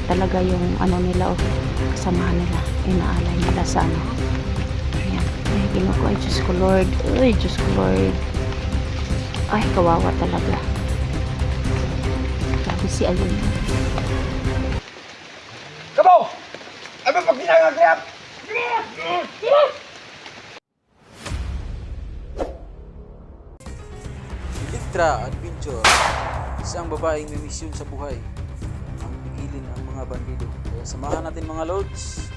talaga yung ano nila o kasamahan nila, inaalay nila sa ano. Ayan, ay Ginoo ko, ay Diyos ko Lord, ay Diyos ko Lord, ay kawawa talaga. Grabe si Ayun. Kamu! Ano pag ginagagrap? Electra Adventure, isang babaeng may misyon sa buhay ang pigilin ang mga bandido. Kaya samahan natin mga lords.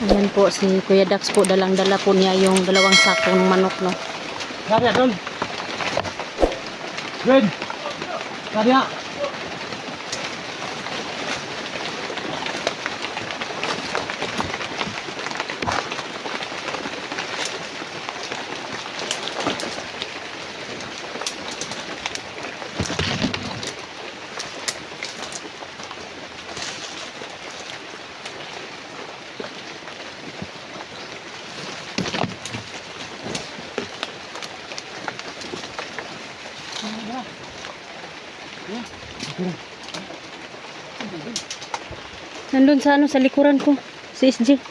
Ayan po si Kuya Dax po, dalang-dala po niya yung dalawang sakong manok, no. Kaya doon. Red. Kaya. Nandun sa ano, sa likuran ko, si SG.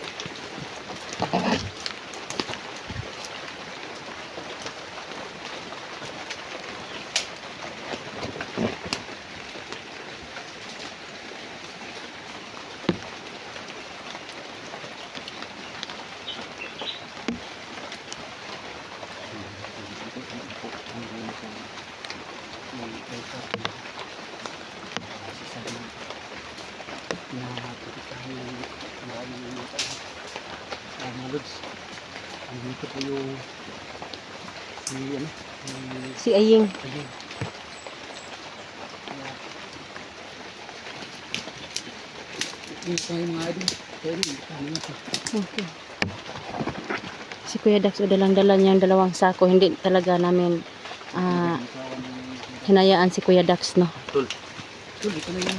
Dito po yung Si Aying. Dito yung mga idol. Okay. Si Kuya Dax, o dalang-dala niya yung dalawang sako. Hindi talaga namin hinayaan si Kuya Dax, no. Tol, dito na yung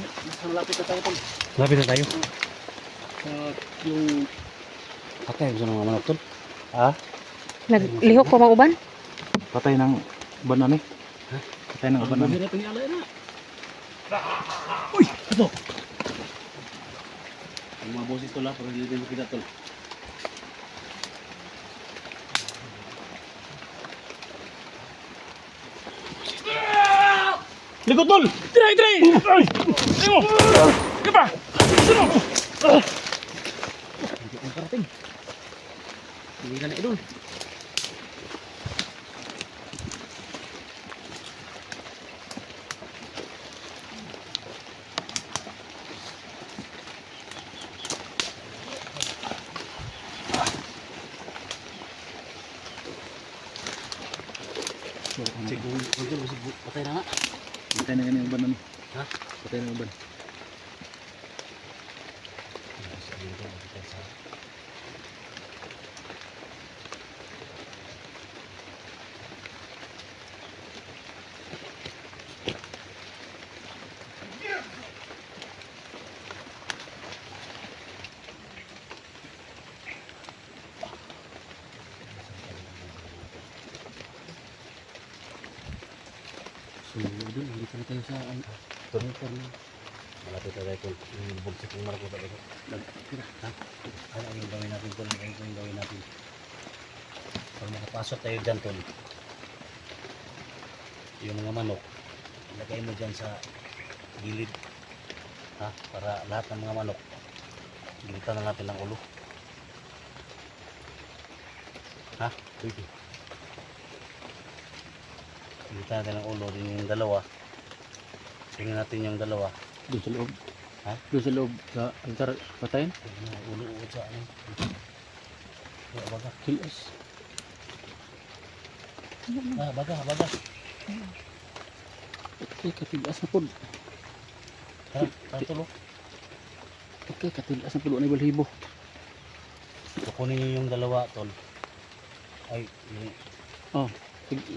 malapit na tayo, tol. Lapit na tayo. Yung Patay gusto ng mga manok tol. Ha? Naglihok pa mauban? Patay ng uban na ni. Ha? Patay ng uban na ni. Mahirap yung alay na. Uy! Ito! Ang mga boses tol ha, pero hindi din kita tol. Likod tol! Tiray! Ay! Ay mo! Di ba? Sino? Hindi ko karating. Hindi ka na idol. Patay na nga. Patay na nga yung uban na ni. Ha? Patay na yung uban. So, doon, hindi pa na tayo sa turnitor na. Malapit na tayo kung bugsik yung marakuta dito. Tira, ha? Ano yung gawin natin tol? Ano yung gawin natin? Pag makapasok tayo dyan tol, yung mga manok, ilagay mo dyan sa gilid. Ha? Para lahat ng mga manok, gilitan na natin ng ulo. Ha? Pwede. Gilitan natin ng ulo, din yung dalawa. Tingnan natin yung dalawa. Doon sa loob. Ha? Doon sa loob sa altar patayin. Ulo-ulo sa ano. Ya, baga. Kilos. Baga. Okay, katilas na pod. Tara, tulo. Okay, katilas na pod. Ano yung balhibo? Kukunin niyo yung dalawa, tol. Ay, yung Oh.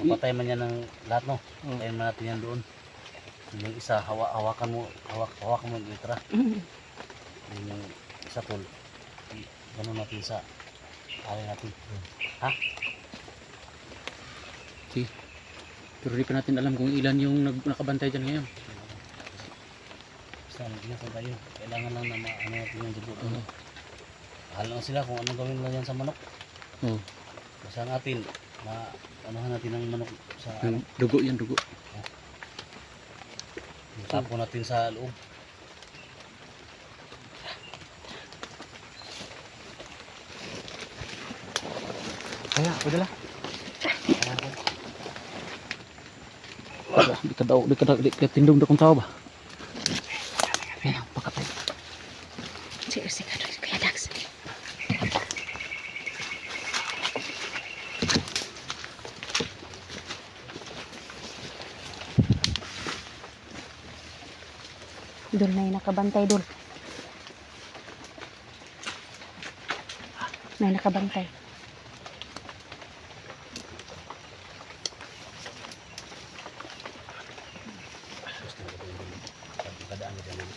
mapatay man yan ng lahat, no? Oh. Patayin man natin yan doon. Yung isa, hawakan mo yung litra. Yung isa, tol. Ganun natin sa alay natin. Ha? Sige. Pero di pa natin alam kung ilan yung nakabantay dyan ngayon. Basta mag-ingat tayo. Kailangan lang na ano natin yung dugo. Oo. Bahala na sila kung anong gawin nila yan sa manok. Oo. Basta natin, anuhan natin ang manok sa ano. Yung dugo yan, dugo. Tapo natin sa loob. Kaya, padala. Di ka tindong dakong tao ba? Ayan, pakatay. Sige, sige, Kuya Dax. Dul na yung nakabantay, Dul. May nakabantay. Kadaan na dyan.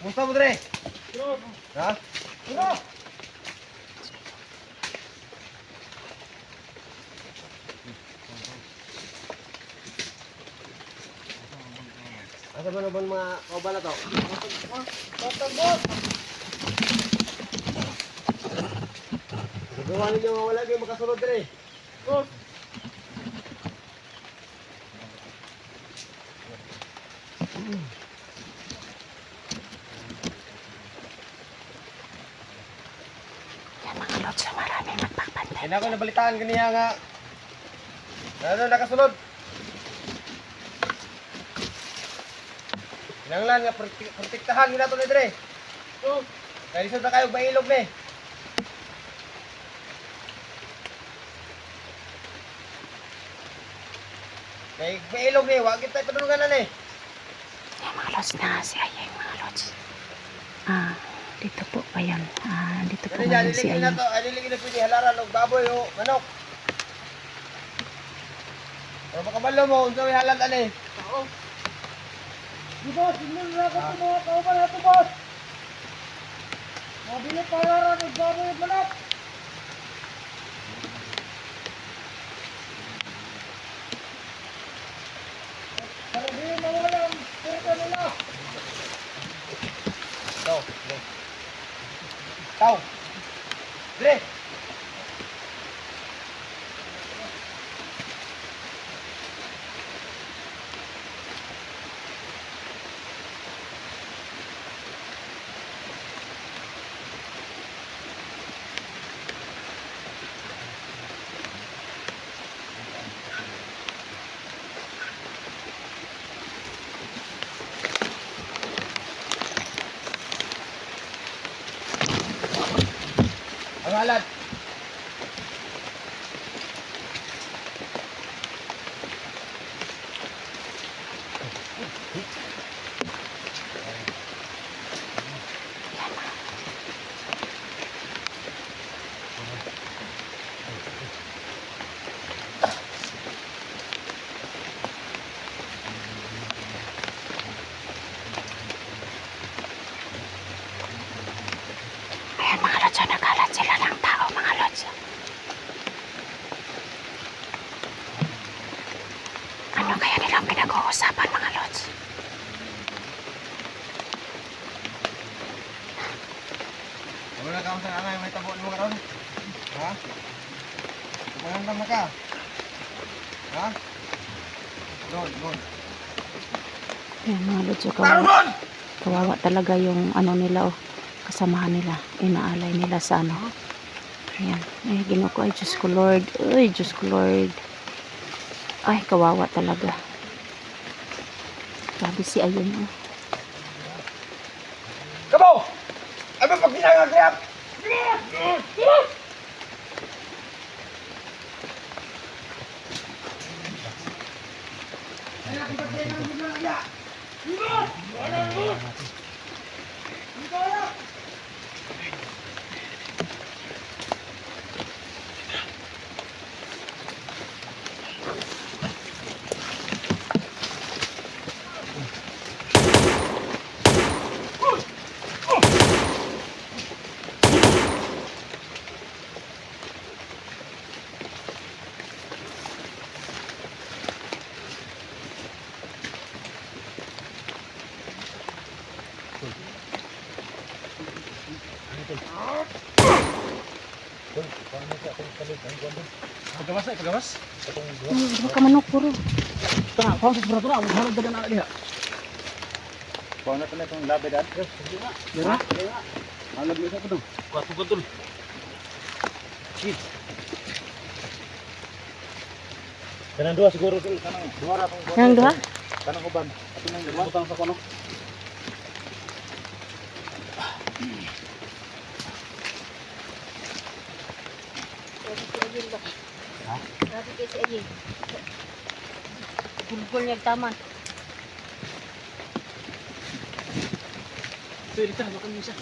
Musta mo dre? Ha? Asa ba naman mga kauban na to? Gagawa ninyo mga wala kayo makasunod dre. Yan mga lods, maraming magpapantay. Kaya ako nabalitaan kaniya nga. Ano nakasunod? Kinanglan nga protektahan nila to ni dre. Kaya lisod na kayo mailog ni. Kaya mailog ni, wag kita padulungan na ni. Yan mga lods na si Ayay, mga lods. Dito po pa yan. Dito po Ano niya, ngayon si niligin na Ayay. to, niligin na pwede halaran og baboy o manok. Pero makabalo mo, unsa may halal ani? Oo. Di boss, sinul na ako sa mga kauban na to boss. Mabili halaran og baboy o manok. Para di mawala ang purta nila. Tau, Dre. Tau. Dre. Ang halad. Ayan mga lods, nagalat sila ng tao, mga lods. Ano kaya nilang pinag-uusapan, mga lods? Ano na kaon sa angay may tabo mo karon? Ha? Magandang na ka. Ha? Don. Ayan mga lods, kawawa, kawawa talaga yung ano nila, kasamahan nila. Inaalay nila sa ano. Ayan. Ay, Ginoo ko. Ay, Diyos ko Lord. Ay, Diyos ko Lord. Ay, kawawa talaga. Grabe si Ayun. Kabaw! Ay ba pag ginagagayap? Pagawas ay pagawas. Diba ka manok puro. Tara, kung sa sigurado na, magharap na na diha. Kuha na tayo itong labi dad. Dira? Alam mo sa ko dong. Kuha ko tol. Kanang dua siguro tol. Kanang dua ra tong Yang duha? kanang uban. Ato nang butang sa kono. Grabe kayo si Aging. Gulgol niya taman. Pwede ta, baka mo isa.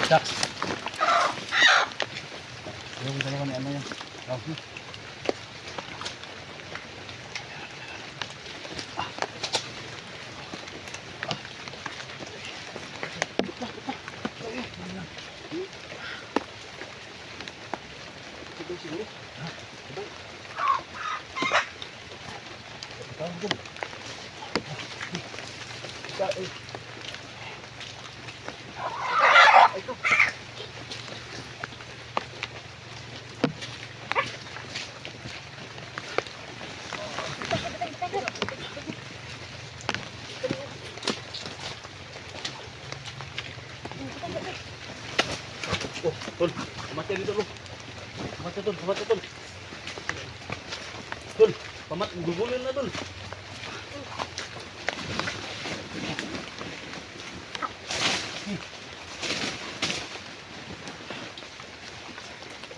Dax. Yung dalawa ni ano yan. Rafi. Oh, tol. Pamatay dito, tol. Pamatay, tol. Pamatay, tol. Tol, gugulin na, tol.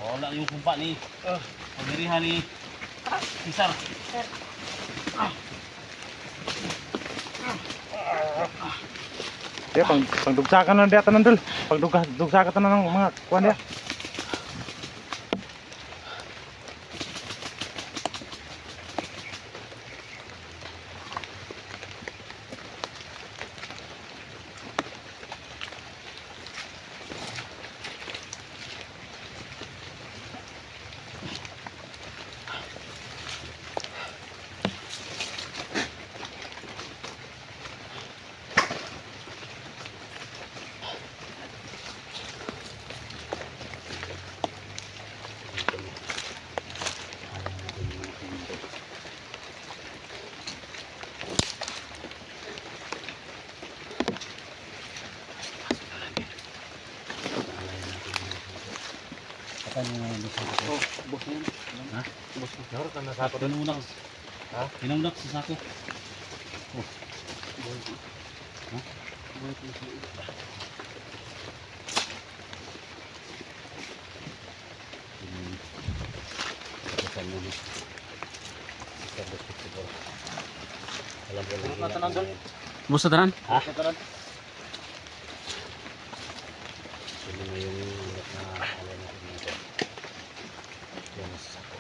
Wala yung kumpa ni pagdirihan ni Cesar. Dia pangdugsakan na dia tanan dul. Pangdugsakan tanan ng mga kuan dia. Patay mo yung bisa ko. Oh, boss na yan. Ha? Boss na. Naroon ka na sa ako doon. Tinamuna ka. Ha? Tinamuna ka sa sako. Oh. Ha? Patay mo na. Sa bukit siguro. Alam ko lang. Tanan doon. Boss na tanan? Ha? Tanan. Sino na yung na alam natin dito. Yan sa sako.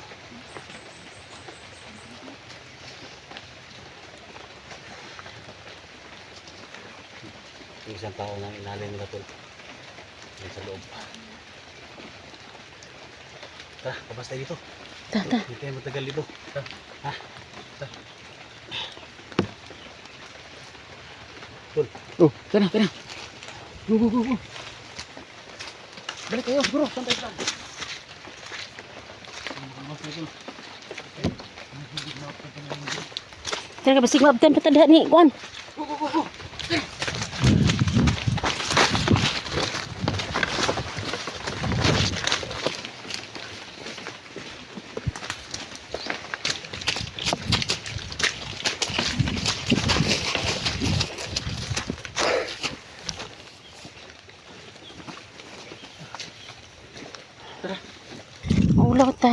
Yung isang tao nang inalay nila tol. Yan sa loob. Tara, pabas tayo dito. Tata. Hindi tayo matagal dito. Tara. Ha? Tara. Tol. Oh, tara, tara. Go, go, go, go. Balik kayo, bro. Santai lang. Kaya ka basig maabtan pa tada ni kuan. Go, go, go, go. Maulaw ta.